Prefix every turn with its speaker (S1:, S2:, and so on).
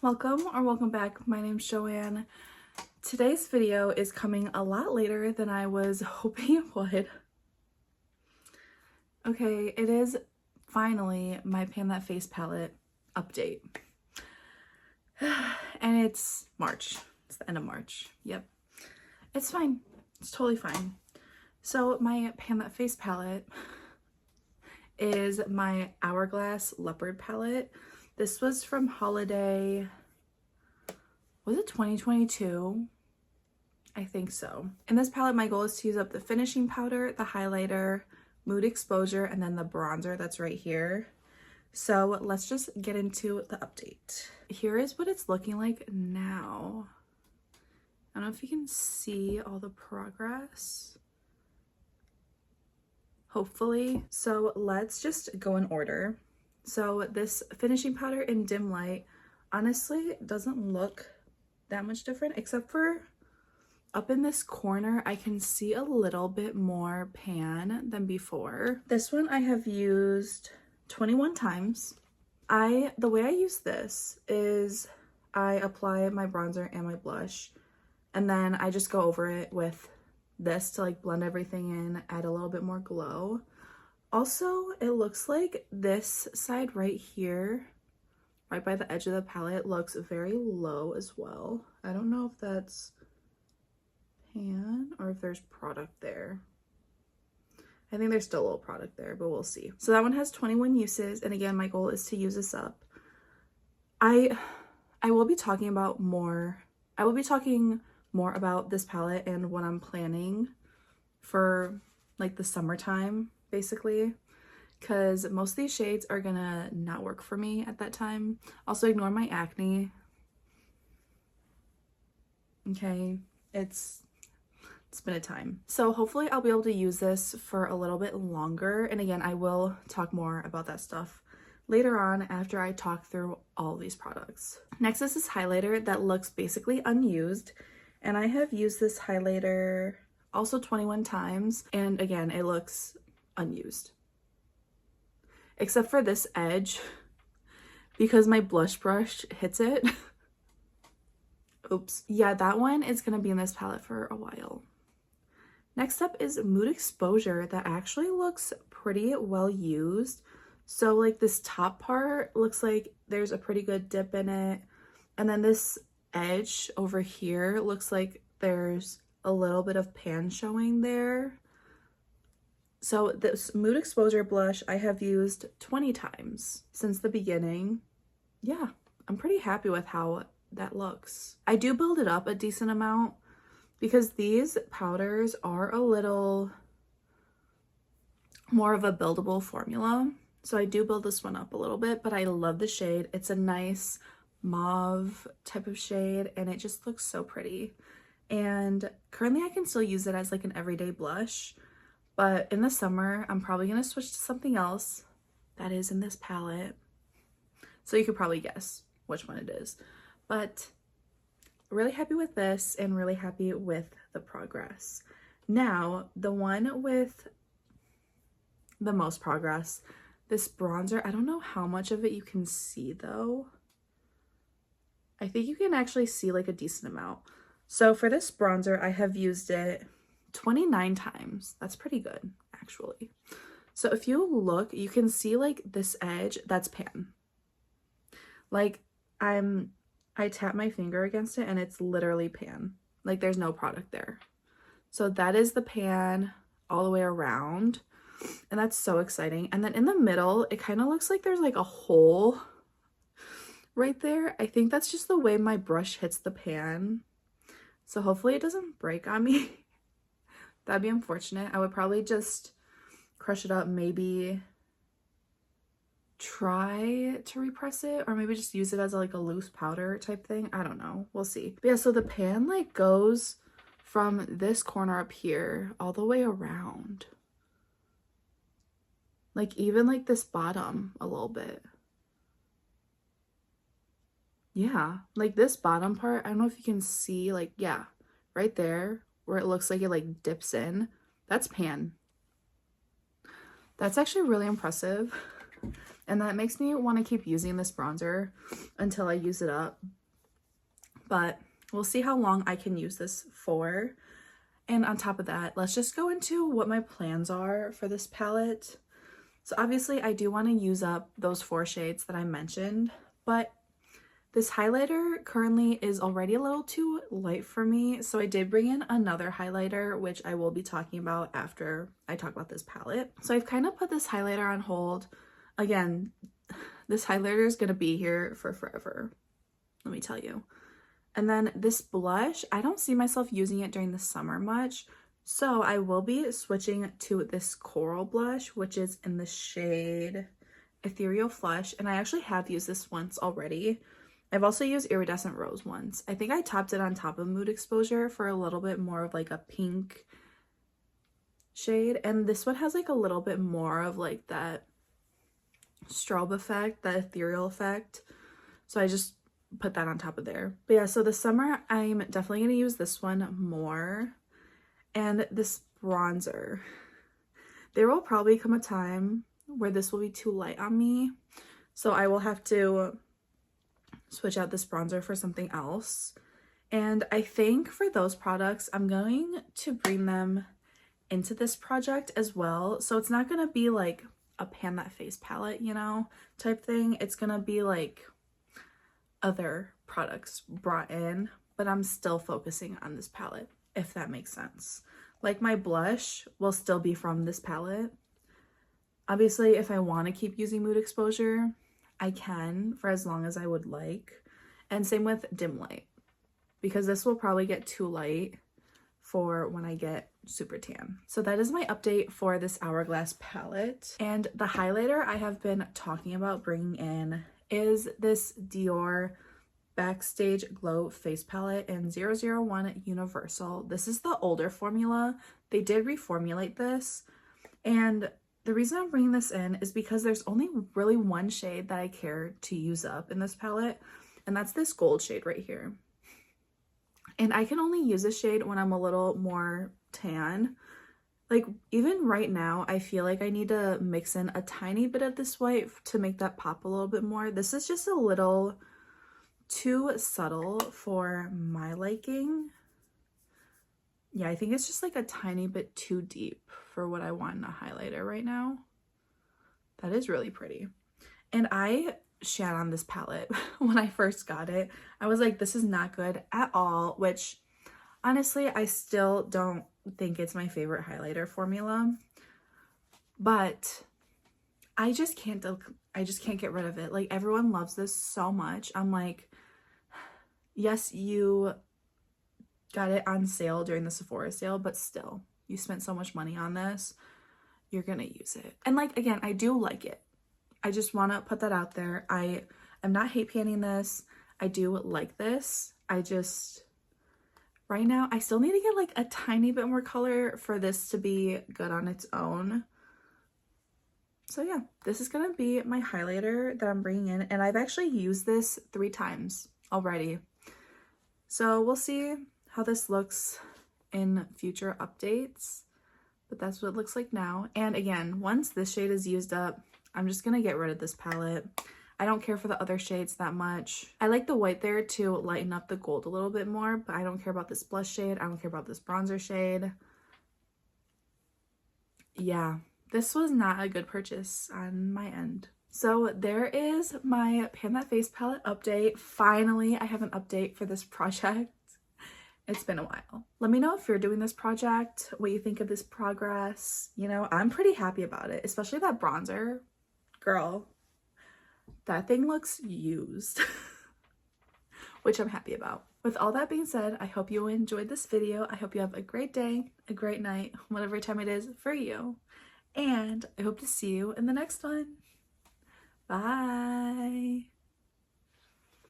S1: Welcome or welcome back. My name's Joanne. Today's video is coming a lot later than I was hoping it would. Okay, it is finally my Pan That Face palette update. And it's March. It's the end of March. Yep. It's fine. It's totally fine. So my Pan That Face palette is my Hourglass Leopard palette. This was from holiday, was it 2022? I think so. In this palette, my goal is to use up the finishing powder, the highlighter, mood exposure, and then the bronzer that's right here. So let's just get into the update. Here is what it's looking like now. I don't know if you can see all the progress. Hopefully. So let's just go in order. So this finishing powder in dim light honestly doesn't look that much different, except for up in this corner I can see a little bit more pan than before. This one I have used 21 times. The way I use this is I apply my bronzer and my blush, and then I just go over it with this to like blend everything in, add a little bit more glow. Also, it looks like this side right here, right by the edge of the palette, looks very low as well. I don't know if that's pan or if there's product there. I think there's still a little product there, but we'll see. So that one has 21 uses, and again, my goal is to use this up. I will be talking about more. I will be talking more about this palette and what I'm planning for like the summertime, basically, because most of these shades are gonna not work for me at that time. Also, ignore my acne. Okay, it's been a time. So hopefully I'll be able to use this for a little bit longer, and again, I will talk more about that stuff later on after I talk through all these products. Next is this highlighter that looks basically unused, and I have used this highlighter also 21 times, and again, it looks unused. Except for this edge, because my blush brush hits it. Oops. Yeah, that one is gonna be in this palette for a while. Next up is Mood Exposure that actually looks pretty well used. So like this top part looks like there's a pretty good dip in it. And then this edge over here looks like there's a little bit of pan showing there. So this Mood Exposure blush I have used 20 times since the beginning. Yeah, I'm pretty happy with how that looks. I do build it up a decent amount because these powders are a little more of a buildable formula. So I do build this one up a little bit, but I love the shade. It's a nice mauve type of shade and it just looks so pretty. And currently I can still use it as like an everyday blush, but in the summer I'm probably gonna switch to something else that is in this palette. So you could probably guess which one it is. But really happy with this and really happy with the progress. Now, the one with the most progress, this bronzer, I don't know how much of it you can see though. I think you can actually see like a decent amount. So for this bronzer, I have used it 29 times. That's pretty good, actually. So if you look, you can see like this edge, that's pan. Like I tap my finger against it and it's literally pan. Like there's no product there. So that is the pan all the way around. And that's so exciting. And then in the middle, it kind of looks like there's like a hole right there. I think that's just the way my brush hits the pan. So hopefully it doesn't break on me. That'd be unfortunate. I would probably just crush it up, maybe try to repress it, or maybe just use it as like a loose powder type thing. I don't know, we'll see. But yeah, so the pan like goes from this corner up here all the way around, like even like this bottom a little bit. Yeah, like this bottom part, I don't know if you can see, like, yeah, right there where it looks like it like dips in, that's pan. That's actually really impressive. And that makes me want to keep using this bronzer until I use it up. But we'll see how long I can use this for. And on top of that, let's just go into what my plans are for this palette. So obviously I do want to use up those 4 shades that I mentioned, but this highlighter currently is already a little too light for me. So I did bring in another highlighter, which I will be talking about after I talk about this palette. So I've kind of put this highlighter on hold. Again, this highlighter is going to be here for forever, let me tell you. And then this blush, I don't see myself using it during the summer much. So I will be switching to this coral blush, which is in the shade Ethereal Flush. And I actually have used this once already. I've also used Iridescent Rose once. I think I topped it on top of Mood Exposure for a little bit more of like a pink shade. And this one has like a little bit more of like that strobe effect, that ethereal effect. So I just put that on top of there. But yeah, so this summer I'm definitely going to use this one more. And this bronzer, there will probably come a time where this will be too light on me, so I will have to switch out this bronzer for something else. And I think for those products I'm going to bring them into this project as well. So it's not going to be like a Pan That Face palette, you know, type thing. It's going to be like other products brought in, but I'm still focusing on this palette, if that makes sense. Like my blush will still be from this palette. Obviously, if I want to keep using Mood Exposure, I can for as long as I would like. And same with Dim Light, because this will probably get too light for when I get super tan. So that is my update for this Hourglass palette. And the highlighter I have been talking about bringing in is this Dior Backstage Glow Face Palette in 001 Universal. This is the older formula. They did reformulate this. And the reason I'm bringing this in is because there's only really one shade that I care to use up in this palette. And that's this gold shade right here. And I can only use this shade when I'm a little more tan. Like even right now, I feel like I need to mix in a tiny bit of this white to make that pop a little bit more. This is just a little too subtle for my liking. Yeah, I think it's just like a tiny bit too deep for what I want in a highlighter right now. That is really pretty. And I shat on this palette when I first got it. I was like, this is not good at all, which honestly, I still don't think it's my favorite highlighter formula, but I just can't get rid of it. Like everyone loves this so much. I'm like, yes, you got it on sale during the Sephora sale, but still, you spent so much money on this, you're gonna use it. And like, again, I do like it. I just want to put that out there. I am not hate panning this. I do like this. I just, right now, I still need to get like a tiny bit more color for this to be good on its own. So yeah, this is gonna be my highlighter that I'm bringing in, and I've actually used this 3 times already. So we'll see how this looks in future updates, but that's what it looks like now. And again, once this shade is used up, I'm just gonna get rid of this palette. I don't care for the other shades that much. I like the white there to lighten up the gold a little bit more, but I don't care about this blush shade. I don't care about this bronzer shade. Yeah, this was not a good purchase on my end. So there is my Pan That Face palette update. Finally, I have an update for this project. It's been a while. Let me know if you're doing this project, what you think of this progress. You know, I'm pretty happy about it, especially that bronzer. Girl, that thing looks used, which I'm happy about. With all that being said, I hope you enjoyed this video. I hope you have a great day, a great night, whatever time it is for you. And I hope to see you in the next one. Bye.